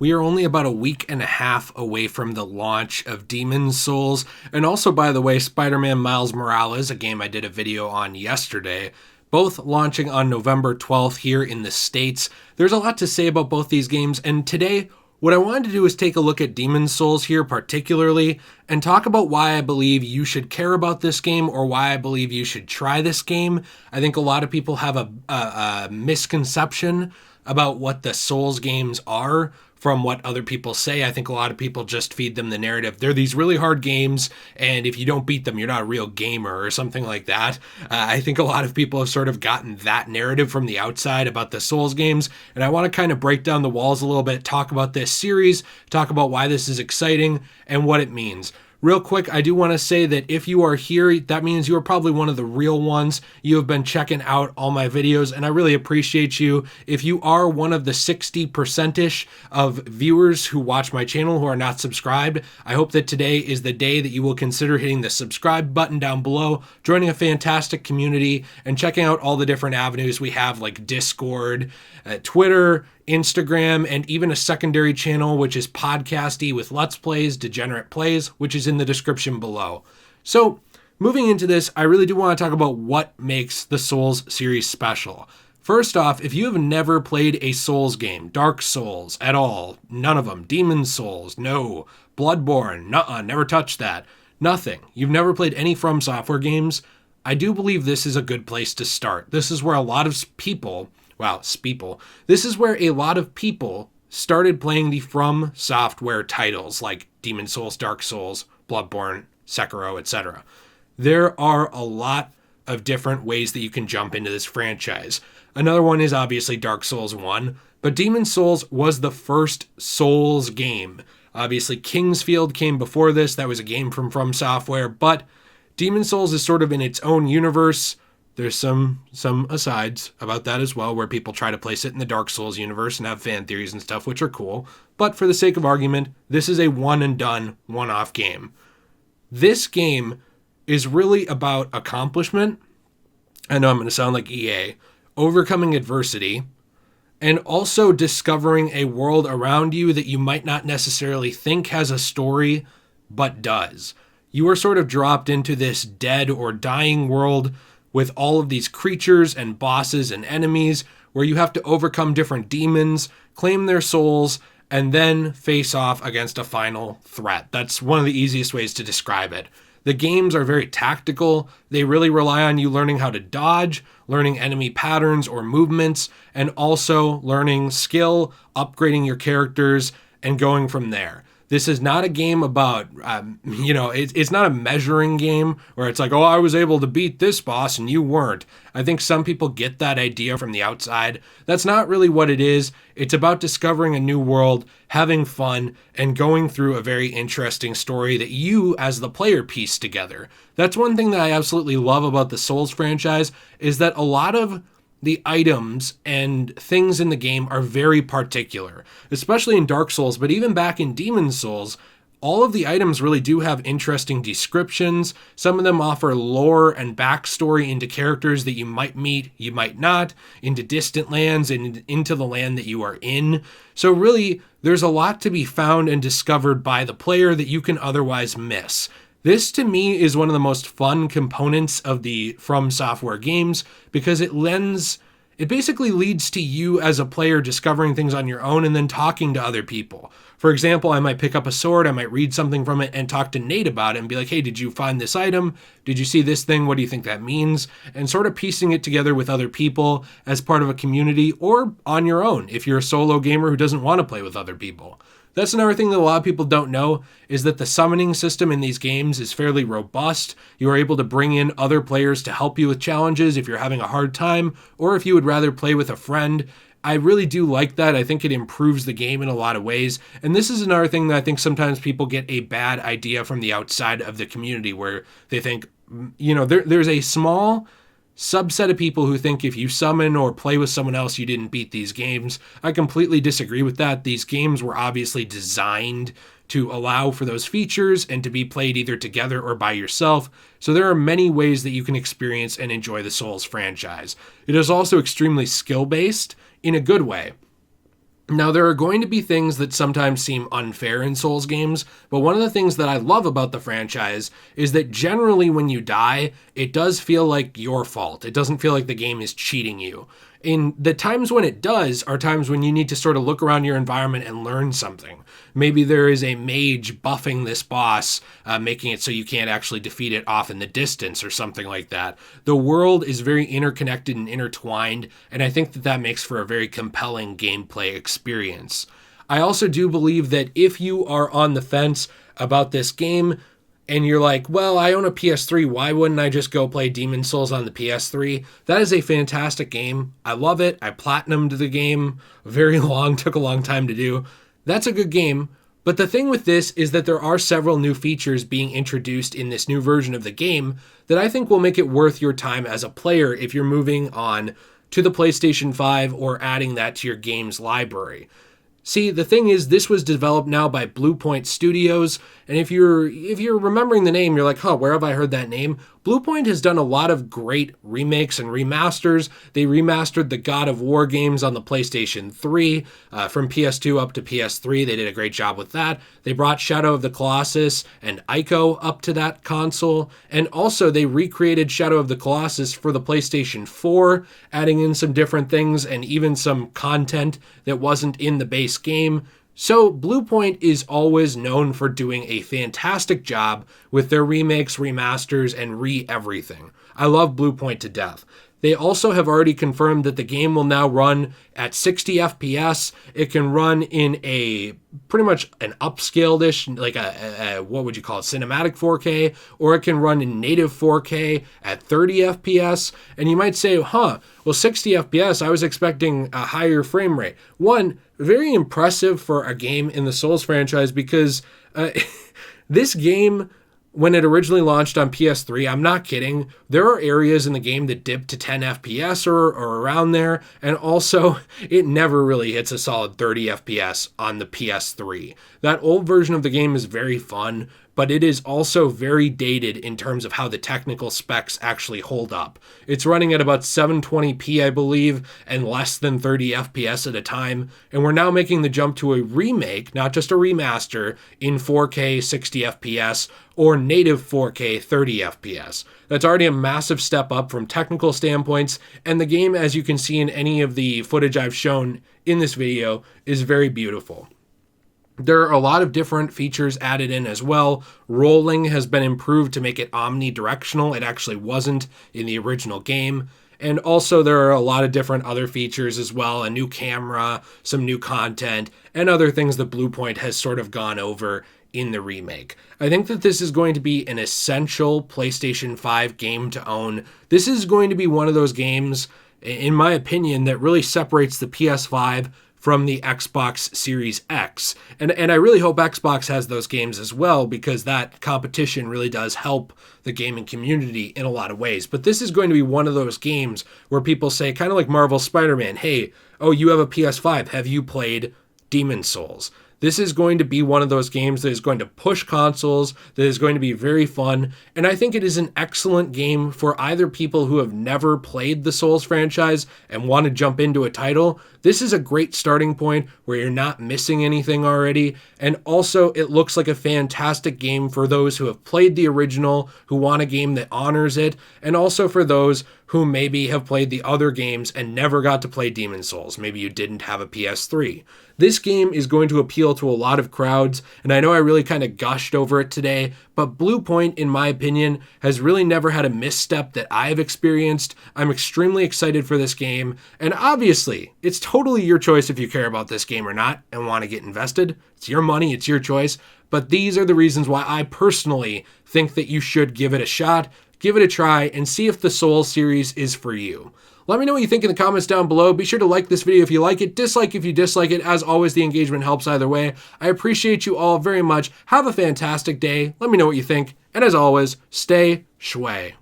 We are only about a week and a half away from the launch of Demon's Souls, and also, by the way, Spider-Man Miles Morales, a game I did a video on yesterday, both launching on November 12th here in the States. There's a lot to say about both these games, and today, what I wanted to do is take a look at Demon's Souls here particularly and talk about why I believe you should care about this game or why I believe you should try this game. I think a lot of people have a misconception about what the Souls games are from what other people say. I think a lot of people just feed them the narrative. They're these really hard games, and if you don't beat them, you're not a real gamer or something like that. I think a lot of people have sort of gotten that narrative from the outside about the Souls games, and I want to kind of break down the walls a little bit, talk about this series, talk about why this is exciting, and what it means. Real quick, I do want to say that if you are here, that means you are probably one of the real ones. You have been checking out all my videos, and I really appreciate you. If you are one of the 60%-ish of viewers who watch my channel who are not subscribed, I hope that today is the day that you will consider hitting the subscribe button down below, joining a fantastic community, and checking out all the different avenues we have like Discord, Twitter, Instagram, and even a secondary channel, which is podcasty with Let's Plays, Degenerate Plays, which is in the description below. So, moving into this, I really do want to talk about what makes the Souls series special. First off, if you have never played a Souls game, Dark Souls at all, none of them, Demon's Souls, no, Bloodborne, nuh-uh, never touched that, nothing, you've never played any From Software games, I do believe this is a good place to start. This is where a lot of people, this is where a lot of people started playing the From Software titles like Demon's Souls, Dark Souls, Bloodborne, Sekiro, etc. There are a lot of different ways that you can jump into this franchise. Another one is obviously Dark Souls 1, but Demon's Souls was the first Souls game. Obviously, Kingsfield came before this. That was a game from Software, but Demon's Souls is sort of in its own universe. There's some asides about that as well, where people try to place it in the Dark Souls universe and have fan theories and stuff, which are cool. But for the sake of argument, this is a one-and-done, one-off game. This game is really about accomplishment. I know I'm going to sound like EA. Overcoming adversity, and also discovering a world around you that you might not necessarily think has a story, but does. You are sort of dropped into this dead or dying world with all of these creatures and bosses and enemies where you have to overcome different demons, claim their souls, and then face off against a final threat. That's one of the easiest ways to describe it. The games are very tactical. They really rely on you learning how to dodge, learning enemy patterns or movements, and also learning skill, upgrading your characters, and going from there. This is not a game about, it's not a measuring game where it's like, oh, I was able to beat this boss and you weren't. I think some people get that idea from the outside. That's not really what it is. It's about discovering a new world, having fun, and going through a very interesting story that you, as the player, piece together. That's one thing that I absolutely love about the Souls franchise, is that a lot of the items and things in the game are very particular, especially in Dark Souls, but even back in Demon's Souls, all of the items really do have interesting descriptions. Some of them offer lore and backstory into characters that you might meet, you might not, into distant lands and into the land that you are in. So really, there's a lot to be found and discovered by the player that you can otherwise miss. This, to me, is one of the most fun components of the From Software games because it basically leads to you as a player discovering things on your own and then talking to other people. For example, I might pick up a sword, I might read something from it and talk to Nate about it and be like, hey, did you find this item? Did you see this thing? What do you think that means? And sort of piecing it together with other people as part of a community or on your own if you're a solo gamer who doesn't want to play with other people. That's another thing that a lot of people don't know, is that the summoning system in these games is fairly robust. You are able to bring in other players to help you with challenges if you're having a hard time, or if you would rather play with a friend. I really do like that. I think it improves the game in a lot of ways. And this is another thing that I think sometimes people get a bad idea from the outside of the community, where they think, there's a small subset of people who think if you summon or play with someone else, you didn't beat these games. I completely disagree with that. These games were obviously designed to allow for those features and to be played either together or by yourself. So there are many ways that you can experience and enjoy the Souls franchise. It is also extremely skill-based in a good way. Now, there are going to be things that sometimes seem unfair in Souls games, but one of the things that I love about the franchise is that generally when you die, it does feel like your fault. It doesn't feel like the game is cheating you. In the times when it does are times when you need to sort of look around your environment and learn something. Maybe there is a mage buffing this boss, making it so you can't actually defeat it off in the distance or something like that. The world is very interconnected and intertwined, and I think that that makes for a very compelling gameplay experience. I also do believe that if you are on the fence about this game, and you're like, well, I own a PS3, why wouldn't I just go play Demon's Souls on the PS3? That is a fantastic game. I love it. I platinumed the game very long, took a long time to do. That's a good game. But the thing with this is that there are several new features being introduced in this new version of the game that I think will make it worth your time as a player if you're moving on to the PlayStation 5 or adding that to your games library. See, the thing is, this was developed now by Bluepoint Studios, and if you're remembering the name, you're like, huh, where have I heard that name? Bluepoint has done a lot of great remakes and remasters. They remastered the God of War games on the PlayStation 3, from PS2 up to PS3. They did a great job with that. They brought Shadow of the Colossus and Ico up to that console, and also they recreated Shadow of the Colossus for the PlayStation 4, adding in some different things and even some content that wasn't in the base game. So Bluepoint is always known for doing a fantastic job with their remakes, remasters, and re-everything. I love Bluepoint to death. They also have already confirmed that the game will now run at 60 FPS. It can run in a pretty much an upscaled-ish, like a what would you call it, cinematic 4K, or it can run in native 4K at 30 FPS. And you might say, well, 60 FPS, I was expecting a higher frame rate. One, very impressive for a game in the Souls franchise because this game, when it originally launched on PS3, I'm not kidding, there are areas in the game that dip to 10 FPS or around there, and also it never really hits a solid 30 FPS on the PS3. That old version of the game is very fun, but it is also very dated in terms of how the technical specs actually hold up. It's running at about 720p, I believe, and less than 30 FPS at a time, and we're now making the jump to a remake, not just a remaster, in 4K 60 FPS or native 4K 30 FPS. That's already a massive step up from technical standpoints, and the game, as you can see in any of the footage I've shown in this video, is very beautiful. There are a lot of different features added in as well. Rolling has been improved to make it omnidirectional. It actually wasn't in the original game. And also there are a lot of different other features as well. A new camera, some new content, and other things that Bluepoint has sort of gone over in the remake. I think that this is going to be an essential PlayStation 5 game to own. This is going to be one of those games, in my opinion, that really separates the PS5 from the Xbox Series X. And I really hope Xbox has those games as well, because that competition really does help the gaming community in a lot of ways. But this is going to be one of those games where people say, kind of like Marvel's Spider-Man, hey, oh, you have a PS5, have you played Demon's Souls? This is going to be one of those games that is going to push consoles, that is going to be very fun, and I think it is an excellent game for either people who have never played the Souls franchise and want to jump into a title. This is a great starting point where you're not missing anything already, and also it looks like a fantastic game for those who have played the original, who want a game that honors it, and also for those who maybe have played the other games and never got to play Demon's Souls. Maybe you didn't have a PS3. This game is going to appeal to a lot of crowds, and I know I really kind of gushed over it today, but Bluepoint, in my opinion, has really never had a misstep that I've experienced. I'm extremely excited for this game, and obviously, it's totally your choice if you care about this game or not and want to get invested. It's your money, it's your choice, but these are the reasons why I personally think that you should give it a shot, give it a try, and see if the Souls series is for you. Let me know what you think in the comments down below. Be sure to like this video if you like it, dislike if you dislike it. As always, the engagement helps either way. I appreciate you all very much. Have a fantastic day. Let me know what you think. And as always, stay shway.